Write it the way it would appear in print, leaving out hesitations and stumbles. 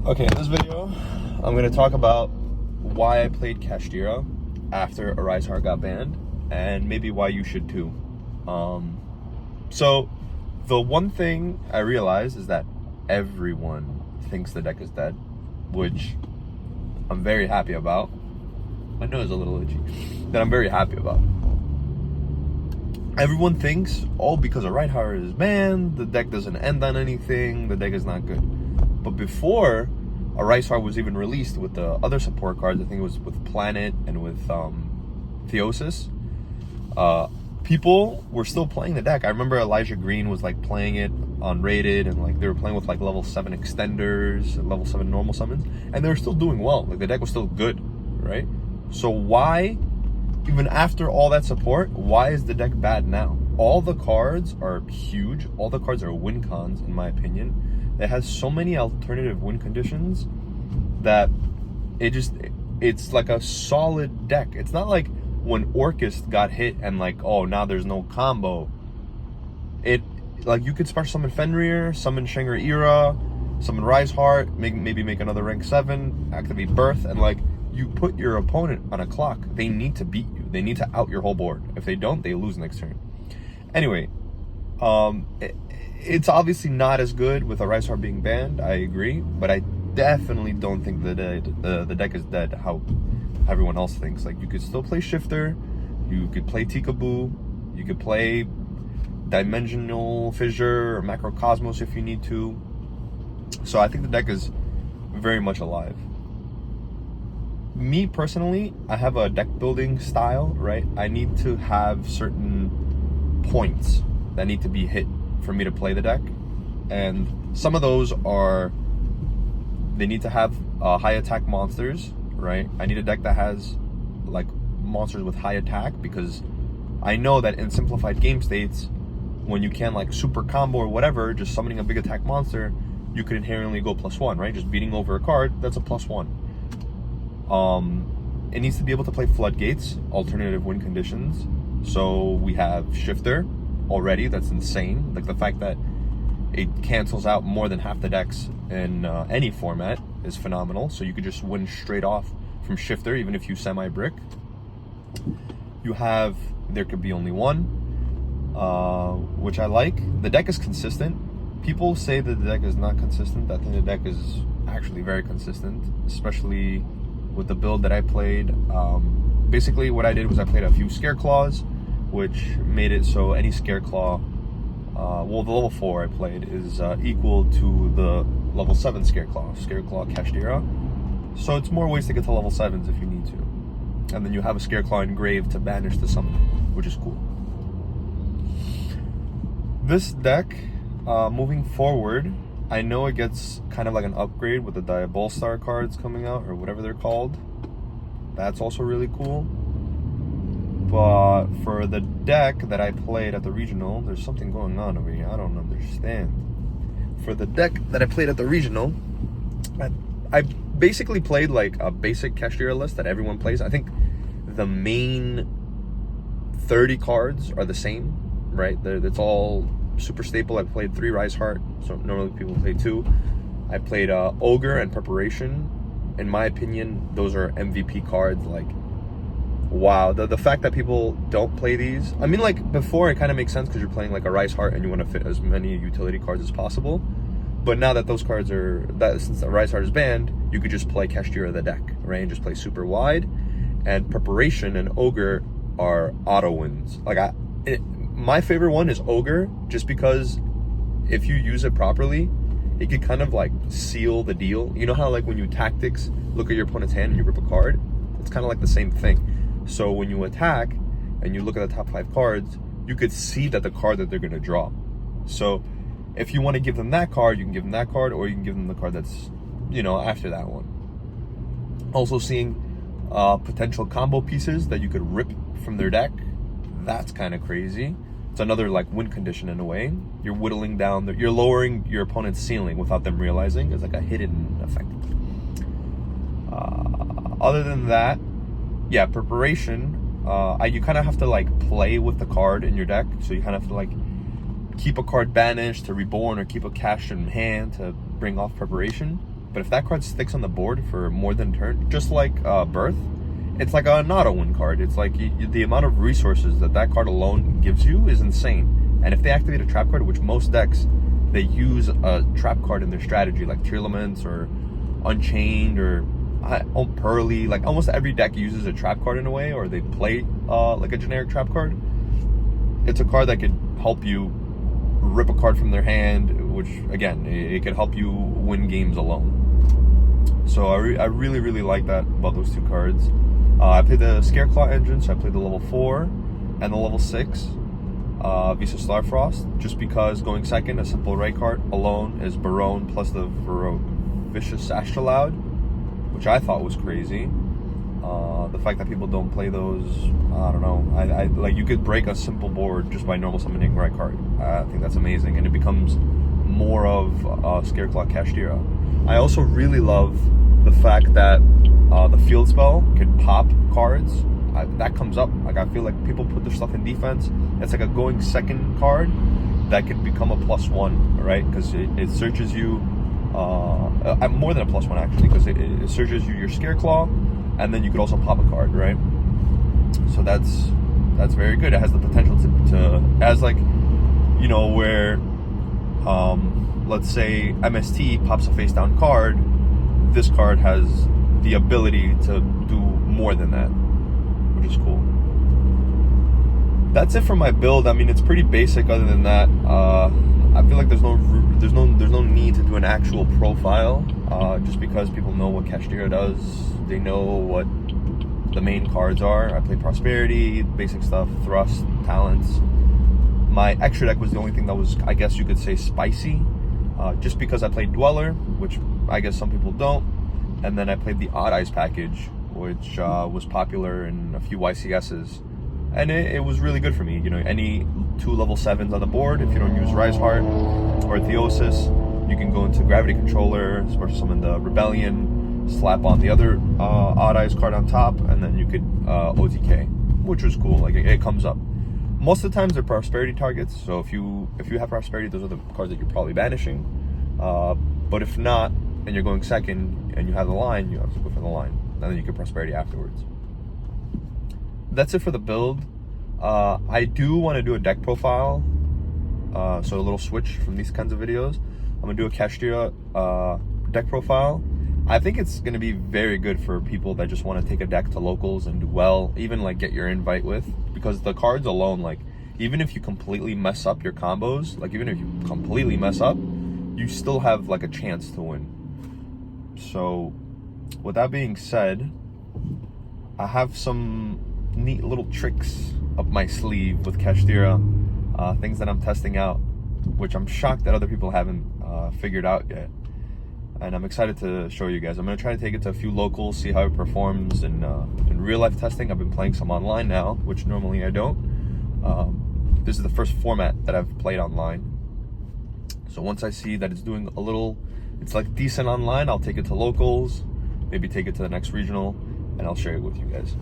Okay, in this video, I'm going to talk about why I played Kashtira after Arise Heart got banned, and maybe why you should too. So, the one thing I realized is that everyone thinks the deck is dead, which I'm very happy about. My nose is a little itchy. That I'm very happy about. Everyone thinks, oh, because Arise Heart is banned, the deck doesn't end on anything, the deck is not good. But before Arise Heart was even released with the other support cards, I think it was with Planet and with Theosis, people were still playing the deck. I remember Elijah Green was like playing it on Rated, and like they were playing with like level 7 extenders and level 7 normal summons, and they were still doing well. Like the deck was still good, right? So why, even after all that support, why is the deck bad now? All the cards are huge. All the cards are win cons, in my opinion. It has so many alternative win conditions that it's like a solid deck. It's not like when Orcus got hit and like, oh, now there's no combo. It, like, you could special summon Fenrir, summon Shangri-Ira, summon Rise Heart, maybe make another rank 7, activate Birth, and like, you put your opponent on a clock. They need to beat you. They need to out your whole board. If they don't, they lose next turn. Anyway, it's obviously not as good with Arise Heart being banned, I agree, but I definitely don't think that the deck is dead how everyone else thinks. Like, you could still play Shifter, you could play Tikaboo, you could play Dimensional Fissure or Macrocosmos if you need to. So I think the deck is very much alive. Me personally, I have a deck building style, right? I need to have certain points that need to be hit for me to play the deck, and some of those are, they need to have high attack monsters, right? I need a deck that has like monsters with high attack, because I know that in simplified game states, when you can like super combo or whatever, just summoning a big attack monster, you could inherently go +1, right? Just beating over a card, that's a +1. It needs to be able to play floodgates, alternative win conditions. So we have Shifter already, that's insane. Like, the fact that it cancels out more than half the decks in any format is phenomenal. So you could just win straight off from Shifter, even if you semi-brick. You have There Could Be Only One, which I like. The deck is consistent. People say that the deck is not consistent. I think the deck is actually very consistent, especially with the build that I played. Basically what I did was I played a few Scareclaws, which made it so any Scareclaw, well, the level 4 I played is equal to the level 7 Scareclaw Kashtira. So it's more ways to get to level 7s if you need to. And then you have a Scareclaw engraved to banish the summon, which is cool. This deck, moving forward, I know it gets kind of like an upgrade with the Diabolstar cards coming out, or whatever they're called. That's also really cool. But for the deck that I played at the regional, there's something going on over here. I don't understand. For the deck that I played at the regional, I basically played like a basic Kashtira list that everyone plays. I think the main 30 cards are the same, right? It's all super staple. I played 3 Rise Heart, so normally people play 2. I played Ogre and Preparation. In my opinion, those are MVP cards. Like, wow, the fact that people don't play these, I mean, like, before it kind of makes sense because you're playing like a Rise Heart and you want to fit as many utility cards as possible. But now that those cards are, since the Rise Heart is banned, you could just play Kashtira the deck, right? And just play super wide. And Preparation and Ogre are auto wins. Like, my favorite one is Ogre, just because if you use it properly, it could kind of like seal the deal. You know how like when you tactics look at your opponent's hand and you rip a card? It's kind of like the same thing. So when you attack and you look at the top 5 cards, you could see that the card that they're going to draw. So if you want to give them that card, you can give them that card, or you can give them the card that's, you know, after that one. Also seeing potential combo pieces that you could rip from their deck. That's kind of crazy. It's another like win condition in a way. You're whittling down, you're lowering your opponent's ceiling without them realizing. It's like a hidden effect. Other than that, yeah, Preparation, you kind of have to like play with the card in your deck. So you kind of have to like keep a card banished to reborn, or keep a cash in hand to bring off Preparation. but if that card sticks on the board for more than a turn, just like Birth, it's like an auto-win card. It's like the amount of resources that card alone gives you is insane. And if they activate a trap card, which most decks, they use a trap card in their strategy, like Tearlaments or Unchained or Pearly. Like almost every deck uses a trap card in a way, or they play like a generic trap card. It's a card that could help you rip a card from their hand, which again, it could help you win games alone. So I really, really like that about those two cards. I played the Scareclaw engine, so I played the level 4 and the level 6 Visa Starfrost, just because going second, a simple right card alone is Barone plus the Vicious Astrolaud, which I thought was crazy. The fact that people don't play those, I don't know. I like, you could break a simple board just by normal summoning right card. I think that's amazing, and it becomes more of Scareclaw Kashtira. I also really love the fact that the field spell could pop cards. That comes up. Like, I feel like people put their stuff in defense. It's like a going second card that could become a +1, right? Because it searches you, more than a +1 actually, because it searches you your Scareclaw, and then you could also pop a card, right? So that's very good. It has the potential to as like, you know, where let's say MST pops a face down card, this card has the ability to do more than that, which is cool. That's it for my build. I mean, it's pretty basic. Other than that, I feel like there's no need to do an actual profile, just because people know what Kashtira does. They know what the main cards are. I play Prosperity, basic stuff, Thrust, Talents. My extra deck was the only thing that was, I guess you could say, spicy, just because I played Dweller, which I guess some people don't, and then I played the Odd Eyes package, which was popular in a few YCSs, and it was really good for me. You know, any 2 level 7s on the board, if you don't use Rise Heart or Theosis, you can go into Gravity Controller, special summon the Rebellion, slap on the other Odd Eyes card on top, and then you could OTK, which was cool. Like, it comes up. Most of the times they're Prosperity targets, so if you have Prosperity, those are the cards that you're probably banishing. But if not, and you're going second and you have the line, you have to go for the line, and then you can Prosperity afterwards. That's it for the build. I do want to do a deck profile, so a little switch from these kinds of videos. I'm gonna do a Kashtira deck profile. I think it's gonna be very good for people that just want to take a deck to locals and do well, even like get your invite with, because the cards alone, like, even if you completely mess up your combos, like even if you completely mess up, you still have like a chance to win. So with that being said, I have some neat little tricks up my sleeve with Kashtira, things that I'm testing out, which I'm shocked that other people haven't figured out yet. And I'm excited to show you guys. I'm going to try to take it to a few locals, see how it performs in real life testing. I've been playing some online now, which normally I don't. This is the first format that I've played online. So once I see that it's doing a little, it's like decent online, I'll take it to locals, maybe take it to the next regional, and I'll share it with you guys.